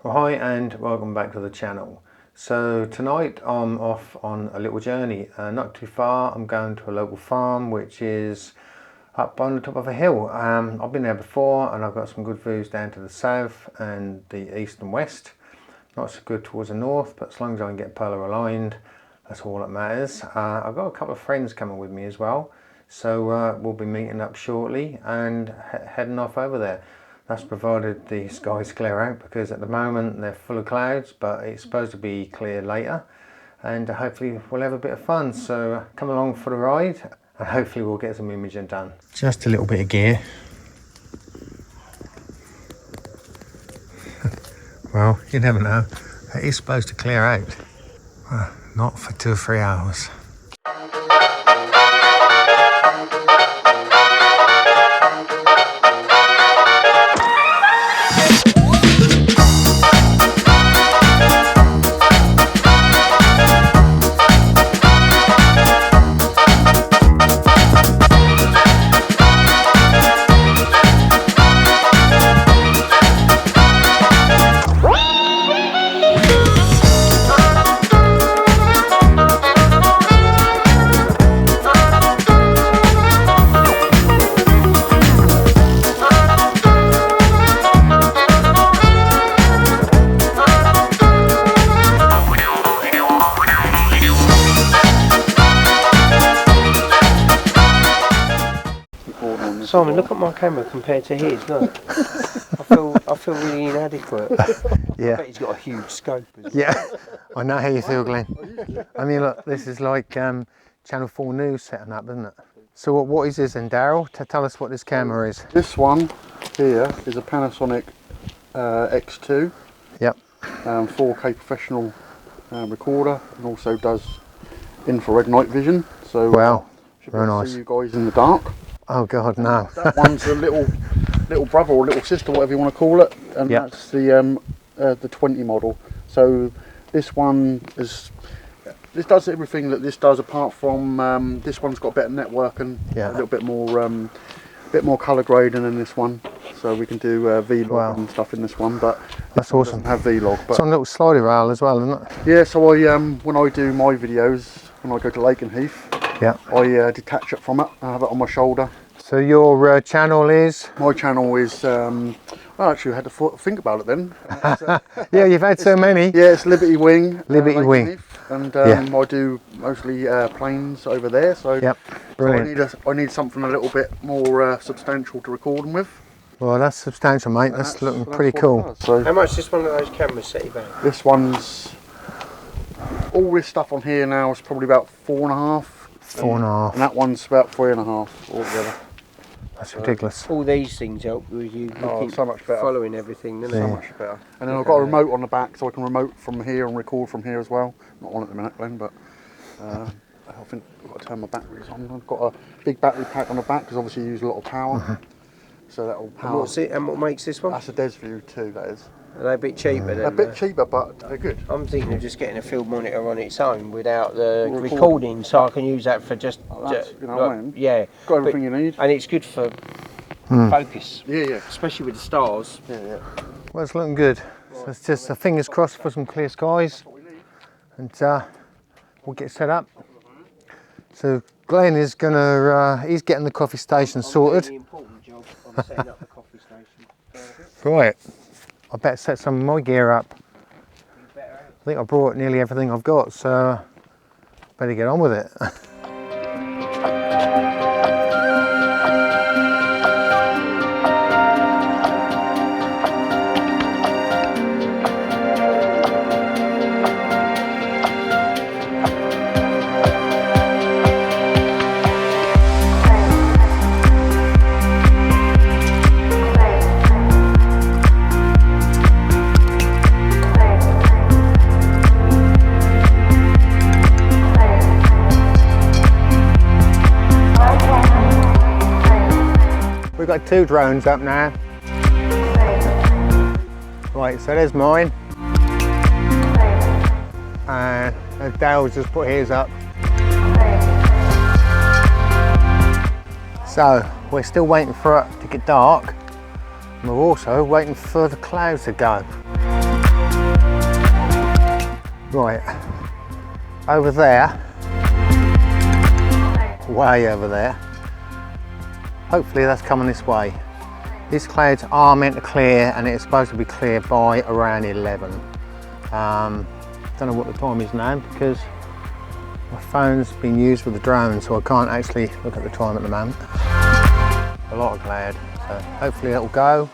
Well, hi and welcome back to the channel. So tonight I'm off on a little journey, not too far. I'm going to a local farm which is up on the top of a hill. I've been there before and I've got some good views down to the south and the east and west. Not so good towards the north, but as long as I can get polar aligned, that's all that matters. I've got a couple of friends coming with me as well, so we'll be meeting up shortly and heading off over there. That's provided the skies clear out, because at the moment they're full of clouds, but it's supposed to be clear later, and hopefully we'll have a bit of fun. So come along for the ride and hopefully we'll get some imaging done. Just a little bit of gear. Well, you never know. It is supposed to clear out. Well, not for 2 or 3 hours. Simon, look at my camera compared to his. Look, I feel really inadequate. Yeah. I bet he's got a huge scope. Yeah, I know how you feel, Glenn. I mean, look, this is like Channel 4 News setting up, isn't it? So what is this then, Daryl? Tell us what this camera is. This one here is a Panasonic X2. Yep. 4K professional recorder, and also does infrared night vision. So wow, very nice. See you guys in the dark. Oh God, no. That one's a little brother or little sister, whatever you want to call it, and yep. That's the 20 model. So this one does everything that this does, apart from this one's got a better network and a little bit more colour grading than this one. So we can do vlog and stuff in this one, but that's awesome. Doesn't have vlog. But it's on a little slidey rail as well, isn't it? Yeah. So I when I do my videos, when I go to Lake and Heath. Yeah. I detach it from it. I have it on my shoulder. So your channel is? My channel is, well, actually I had to think about it then. Yeah, you've had so many. Yeah, it's Liberty Wing. Liberty Wing. And I do mostly planes over there. So, yep. Brilliant. So I need something a little bit more substantial to record them with. Well, that's substantial, mate. That's looking pretty cool. So, how much does one of those cameras set you back? This one's, all this stuff on here now is probably about 4.5. 4.5. And that one's about 3.5 altogether. That's ridiculous. All these things help with you keep so much better. Following everything, doesn't it? So much better. And then I've got a remote on the back, so I can remote from here and record from here as well. Not on at the minute, Glenn, but I think I've got to turn my batteries on. I've got a big battery pack on the back because obviously you use a lot of power. So that will power. And what's it? And what makes this one? That's a Desview 2, that is. Are they a bit cheaper then? They're a bit cheaper, but they're good. I'm thinking of just getting a field monitor on its own without the recording, so I can use that for just, you know what I mean? Yeah. Got everything you need. And it's good for focus. Yeah. Especially with the stars. Yeah. Well, it's looking good. So it's just fingers crossed for some clear skies, and we'll get set up. So Glenn is gonna, he's getting the coffee station sorted. Really important job on setting up the coffee station. Right. I better set some of my gear up. I think I brought nearly everything I've got, so better get on with it. We've got 2 drones up now. Right, so there's mine. And Dale's just put his up. So we're still waiting for it to get dark. And we're also waiting for the clouds to go. Right, over there, way over there, hopefully that's coming this way. These clouds are meant to clear and it's supposed to be clear by around 11. Don't know what the time is now because my phone's been used with the drone, so I can't actually look at the time at the moment. A lot of cloud, so hopefully that'll go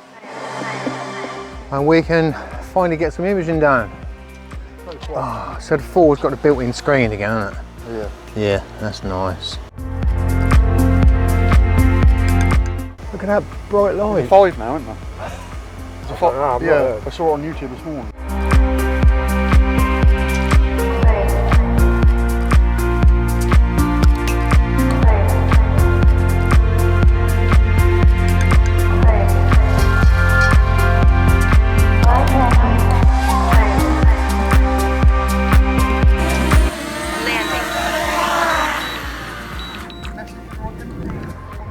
and we can finally get some imaging done. Oh, so the forward's got a built-in screen again, hasn't it? Yeah. Yeah, that's nice. Look at that bright light. 5 now, isn't there? Yeah, I saw it on YouTube this morning.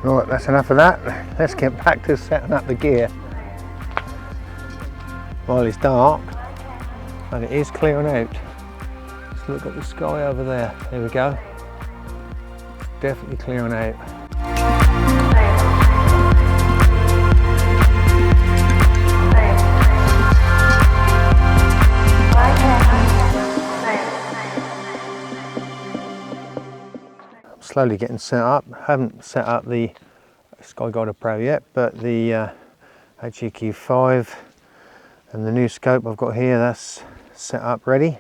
Right, that's enough of that. Let's get back to setting up the gear. While it's dark, and it is clearing out. Let's look at the sky over there. There we go. Definitely clearing out. Slowly getting set up. Haven't set up the SkyGuider Pro yet, but the HEQ5 and the new scope I've got here, that's set up ready.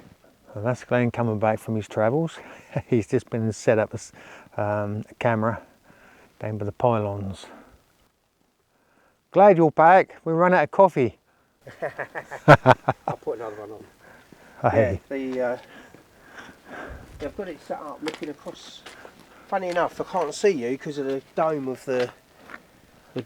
So that's Glenn coming back from his travels. He's just been set up a camera down by the pylons. Glad you're back. We run out of coffee. I'll put another one on. Hey. Yeah, they've got it set up looking across. Funny enough, I can't see you because of the dome of the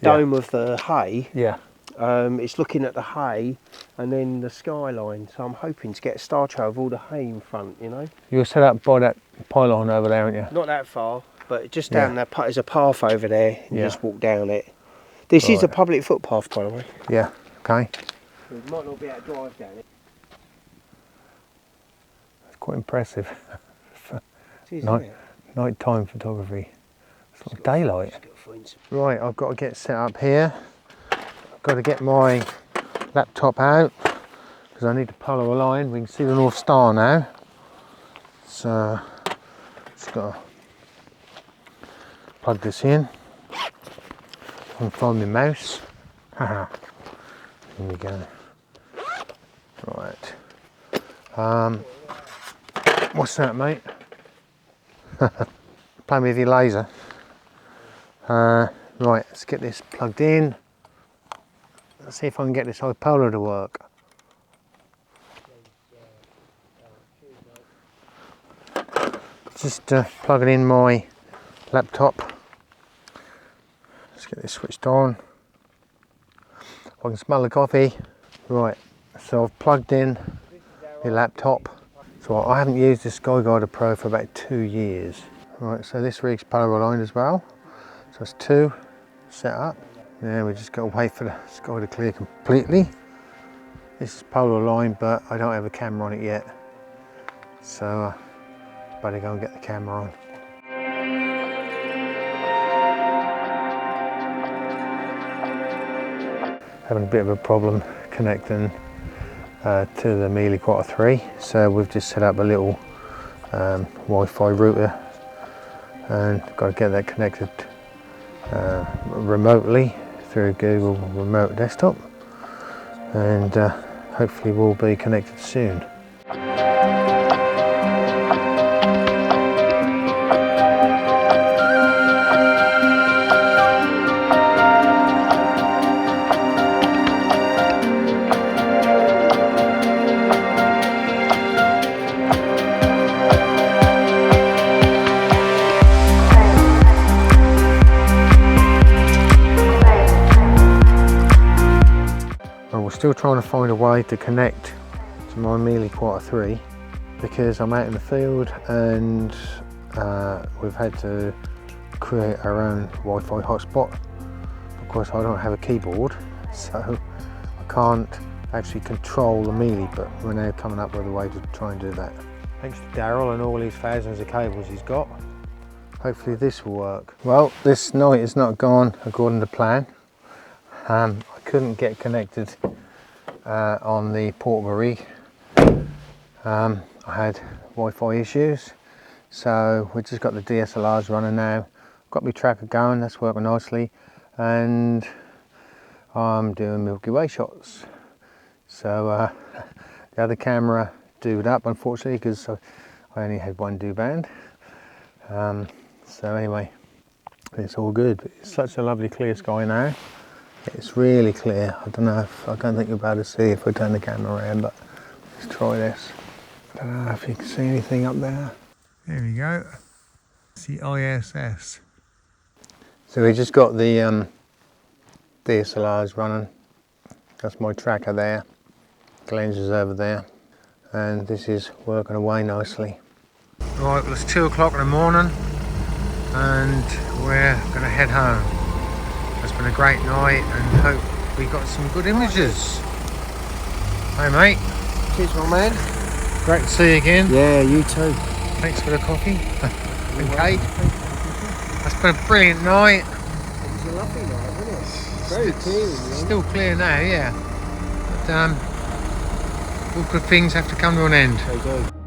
dome of the hay. Yeah. It's looking at the hay and then the skyline. So I'm hoping to get a star trail of all the hay in front. You know. You're set up by that pylon over there, aren't you? Not that far, but just down there. There's a path over there. You just walk down it. This is a public footpath, by the way. Yeah. Okay. You might not be able to drive down it. It's quite impressive. It is, isn't it? Nighttime photography. It's like daylight. Right, I've got to get set up here. I've got to get my laptop out because I need to follow a line. We can see the North Star now. So just got to plug this in and find my mouse. Haha. Here we go. Right. What's that, mate? Play with your laser. Right, let's get this plugged in. Let's see if I can get this bipolar to work. Just plugging in my laptop. Let's get this switched on. I can smell the coffee. Right, so I've plugged in the laptop. So I haven't used the SkyGuider Pro for about 2 years. Right, so this rig's power aligned as well. So it's 2 set up. Now we just got to wait for the sky to clear completely. This is polar aligned, but I don't have a camera on it yet. So better go and get the camera on. Having a bit of a problem connecting to the Mealy-Quatter 3, so we've just set up a little Wi-Fi router and got to get that connected remotely through Google Remote Desktop, and hopefully we'll be connected soon. Still trying to find a way to connect to my Mealy-Quatter 3 because I'm out in the field and we've had to create our own Wi-Fi hotspot. Of course I don't have a keyboard, so I can't actually control the mealy, but we're now coming up with a way to try and do that. Thanks to Daryl and all these thousands of cables he's got. Hopefully this will work. Well, this night has not gone according to plan. I couldn't get connected on the portable rig. I had Wi-Fi issues, so we've just got the DSLRs running now. Got my tracker going, that's working nicely, and I'm doing Milky Way shots. So the other camera dooed up, unfortunately, because I only had one do band. So anyway, it's all good. It's such a lovely clear sky now. It's really clear. I don't think you'll be able to see if I turn the camera around, but let's try this. I don't know if you can see anything up there. There we go. It's the ISS. So we just got the DSLRs running. That's my tracker there. The lens is over there. And this is working away nicely. Right, well it's 2 o'clock in the morning and we're going to head home. It's been a great night and hope we got some good images. Hey mate. Cheers, my man. Great to see you again. Yeah, you too. Thanks for the coffee and cake. It's been a brilliant night. It was a lovely night, wasn't it? Very clear. Still clear now, yeah. But all good things have to come to an end. They do.